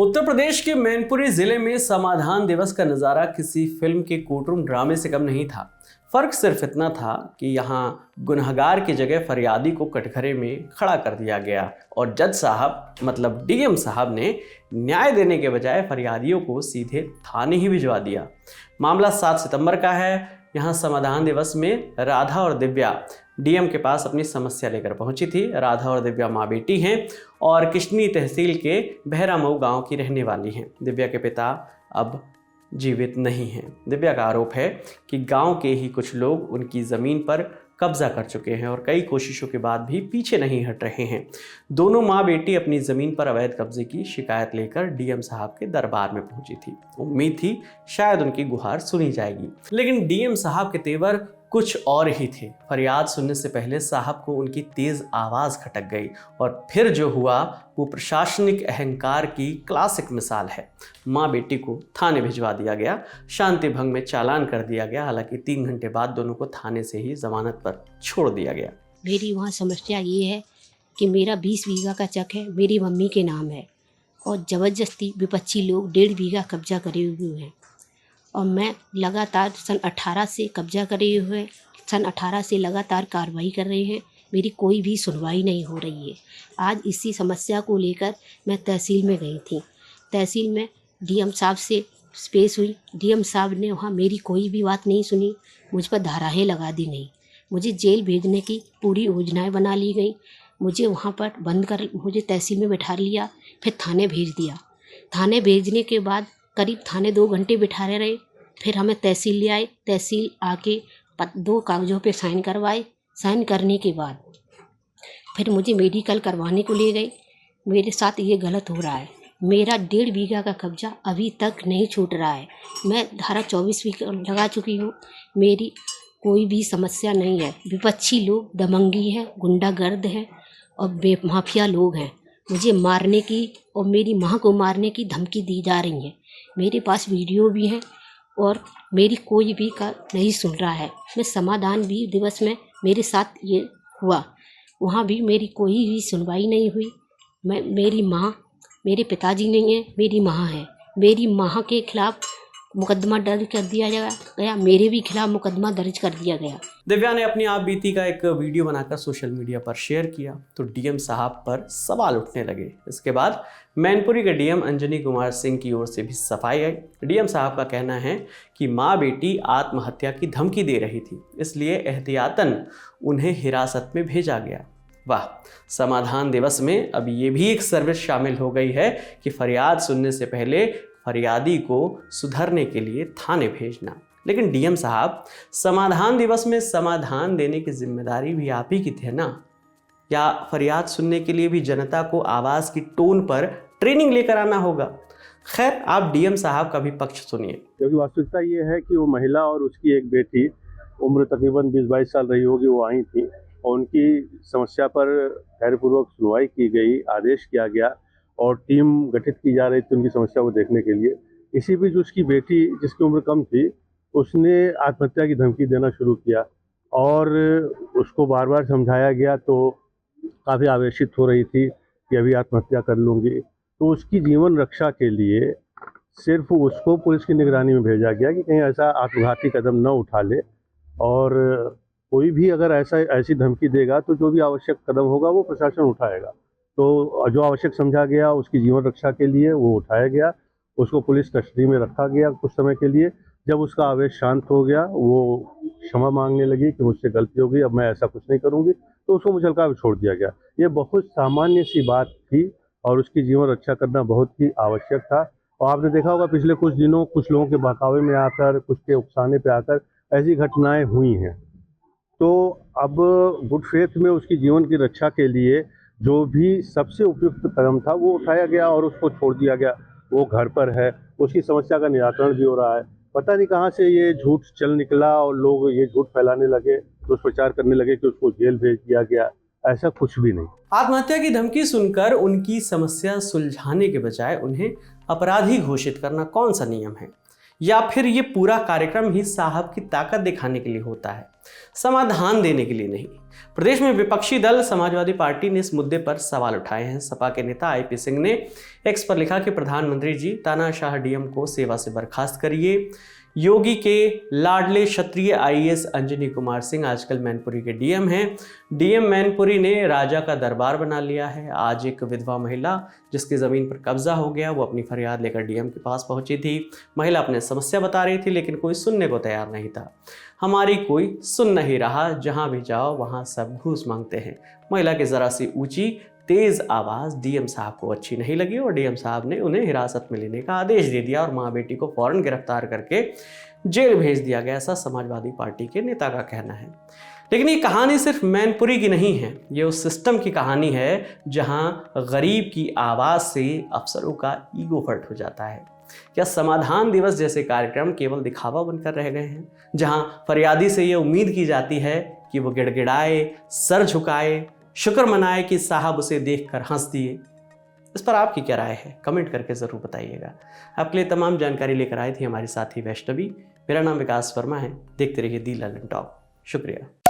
उत्तर प्रदेश के मैनपुरी जिले में समाधान दिवस का नज़ारा किसी फिल्म के कोर्टरूम ड्रामे से कम नहीं था। फर्क सिर्फ इतना था कि यहाँ गुनहगार की जगह फरियादी को कटघरे में खड़ा कर दिया गया और जज साहब मतलब डीएम साहब ने न्याय देने के बजाय फरियादियों को सीधे थाने ही भिजवा दिया। मामला 7 सितंबर का है। यहाँ समाधान दिवस में राधा और दिव्या डीएम के पास अपनी समस्या लेकर पहुंची थी। राधा और दिव्या माँ बेटी हैं और किशनी तहसील के बहरामऊ गांव की रहने वाली हैं। दिव्या के पिता अब जीवित नहीं हैं। दिव्या का आरोप है कि गांव के ही कुछ लोग उनकी ज़मीन पर कब्जा कर चुके हैं और कई कोशिशों के बाद भी पीछे नहीं हट रहे हैं। दोनों माँ बेटी अपनी ज़मीन पर अवैध कब्जे की शिकायत लेकर डीएम साहब के दरबार में पहुंची थी। उम्मीद थी शायद उनकी गुहार सुनी जाएगी, लेकिन डीएम साहब के तेवर कुछ और ही थे। फरियाद सुनने से पहले साहब को उनकी तेज आवाज़ खटक गई और फिर जो हुआ वो प्रशासनिक अहंकार की क्लासिक मिसाल है। माँ बेटी को थाने भिजवा दिया गया, शांति भंग में चालान कर दिया गया। हालांकि 3 घंटे बाद दोनों को थाने से ही जमानत पर छोड़ दिया गया। मेरी वहाँ समस्या ये है कि मेरा 20 बीघा का चक है, मेरी मम्मी के नाम है और ज़बरदस्ती विपक्षी लोग 1.5 बीघा कब्जा करे हुए हैं और मैं लगातार सन 18 से कब्जा करे हुए, सन 18 से लगातार कार्रवाई कर रहे हैं। मेरी कोई भी सुनवाई नहीं हो रही है। आज इसी समस्या को लेकर मैं तहसील में गई थी। तहसील में डीएम साहब से पेश हुई। डीएम साहब ने वहाँ मेरी कोई भी बात नहीं सुनी, मुझ पर धाराएँ लगा दी गई। मुझे जेल भेजने की पूरी योजनाएँ बना ली गई। मुझे वहाँ पर बंद कर मुझे तहसील में बैठा लिया, फिर थाने भेज दिया। थाने भेजने के बाद करीब थाने 2 घंटे बिठाए रहे। फिर हमें तहसील ले आए। तहसील आके 2 कागज़ों पे साइन करवाए। साइन करने के बाद फिर मुझे मेडिकल करवाने को ले गए। मेरे साथ ये गलत हो रहा है। मेरा 1.5 बीघा का कब्जा अभी तक नहीं छूट रहा है। मैं धारा 24 भी लगा चुकी हूँ। मेरी कोई भी समस्या नहीं है। विपक्षी लोग दमंगी हैं, गुंडागर्द हैं और बेमाफिया लोग हैं। मुझे मारने की और मेरी माँ को मारने की धमकी दी जा रही है। मेरे पास वीडियो भी है और मेरी कोई भी का नहीं सुन रहा है। मैं समाधान भी दिवस में मेरे साथ ये हुआ, वहाँ भी मेरी कोई भी सुनवाई नहीं हुई। मेरी माँ, मेरे पिताजी नहीं है, मेरी माँ है। मेरी माँ के खिलाफ मुकदमा दर्ज कर दिया गया, मेरे भी खिलाफ मुकदमा दर्ज कर दिया गया। दिव्या ने अपनी आप बीती का एक वीडियो बनाकर सोशल मीडिया पर शेयर किया तो डीएम साहब पर सवाल उठने लगे। इसके बाद मैनपुरी के डीएम अंजनी कुमार सिंह की ओर से भी सफाई आई। डीएम साहब का कहना है कि माँ बेटी आत्महत्या की धमकी दे रही थी, इसलिए एहतियातन उन्हें हिरासत में भेजा गया। वाह, समाधान दिवस में अब ये भी एक सर्विस शामिल हो गई है कि फरियाद सुनने से पहले फरियादी को सुधरने के लिए थाने भेजना। लेकिन डीएम साहब, समाधान दिवस में समाधान देने की जिम्मेदारी भी आप ही की थी ना? या फरियाद सुनने के लिए भी जनता को आवाज़ की टोन पर ट्रेनिंग लेकर आना होगा? खैर, आप डीएम साहब का भी पक्ष सुनिए। क्योंकि वास्तविकता ये है कि वो महिला और उसकी एक बेटी उम्र तकरीबन 20-22 साल रही होगी, वो आई थी और उनकी समस्या पर धैर्यपूर्वक सुनवाई की गई, आदेश किया गया और टीम गठित की जा रही थी उनकी समस्या को देखने के लिए। इसी बीच उसकी बेटी, जिसकी उम्र कम थी, उसने आत्महत्या की धमकी देना शुरू किया और उसको बार बार समझाया गया तो काफ़ी आवेशित हो रही थी कि अभी आत्महत्या कर लूँगी। तो उसकी जीवन रक्षा के लिए सिर्फ उसको पुलिस की निगरानी में भेजा गया कि कहीं ऐसा आत्मघाती कदम न उठा ले और कोई भी अगर ऐसी धमकी देगा तो जो भी आवश्यक कदम होगा वो प्रशासन उठाएगा। तो जो आवश्यक समझा गया उसकी जीवन रक्षा के लिए वो उठाया गया। उसको पुलिस कस्टडी में रखा गया कुछ समय के लिए। जब उसका आवेश शांत हो गया, वो क्षमा मांगने लगी कि मुझसे गलती हो गई, अब मैं ऐसा कुछ नहीं करूँगी, तो उसको मुचलका भी छोड़ दिया गया। ये बहुत सामान्य सी बात थी और उसकी जीवन रक्षा करना बहुत ही आवश्यक था। और आपने देखा होगा पिछले कुछ दिनों कुछ लोगों के बहकावे में आकर, कुछ के उकसाने पे आकर ऐसी घटनाएं हुई हैं। तो अब गुड फेथ में उसकी जीवन की रक्षा के लिए जो भी सबसे उपयुक्त कदम था वो उठाया गया और उसको छोड़ दिया गया। वो घर पर है, उसकी समस्या का निराकरण भी हो रहा है। पता नहीं कहाँ से ये झूठ चल निकला और लोग ये झूठ फैलाने लगे, दुष्प्रचार करने लगे कि उसको जेल भेज दिया गया। ऐसा कुछ भी नहीं। आत्महत्या की धमकी सुनकर उनकी समस्या सुलझाने के बजाय उन्हें अपराधी घोषित करना कौन सा नियम है? या फिर ये पूरा कार्यक्रम ही साहब की ताकत दिखाने के लिए होता है, समाधान देने के लिए नहीं? प्रदेश में विपक्षी दल समाजवादी पार्टी ने इस मुद्दे पर सवाल उठाए हैं। सपा के नेता आईपी सिंह ने एक्स पर लिखा कि प्रधानमंत्री जी, तानाशाह डीएम को सेवा से बर्खास्त करिए। योगी के लाडले क्षत्रिय आईएएस अंजनी कुमार सिंह आजकल मैनपुरी के डीएम हैं। डीएम मैनपुरी ने राजा का दरबार बना लिया है। आज एक विधवा महिला जिसकी ज़मीन पर कब्जा हो गया, वो अपनी फरियाद लेकर डीएम के पास पहुंची थी। महिला अपने समस्या बता रही थी, लेकिन कोई सुनने को तैयार नहीं था। हमारी कोई सुन नहीं रहा, जहां भी जाओ वहां सब घूस मांगते हैं। महिला की ज़रा सी ऊंची तेज आवाज़ डीएम साहब को अच्छी नहीं लगी और डीएम साहब ने उन्हें हिरासत में लेने का आदेश दे दिया और माँ बेटी को फौरन गिरफ्तार करके जेल भेज दिया गया, ऐसा समाजवादी पार्टी के नेता का कहना है। लेकिन ये कहानी सिर्फ मैनपुरी की नहीं है, ये उस सिस्टम की कहानी है जहां गरीब की आवाज़ से अफसरों का ईगो हर्ट हो जाता है। क्या समाधान दिवस जैसे कार्यक्रम केवल दिखावा बनकर रह गए हैं, जहां फरियादी से ये उम्मीद की जाती है कि वो गिड़गिड़ाए, सर झुकाए, शुक्र मनाए कि साहब उसे देखकर हंस दिए? इस पर आपकी क्या राय है? कमेंट करके ज़रूर बताइएगा। आपके लिए तमाम जानकारी लेकर आई थी हमारे साथी वैष्णवी। मेरा नाम विकास वर्मा है। देखते रहिए दी ललन टॉप। शुक्रिया।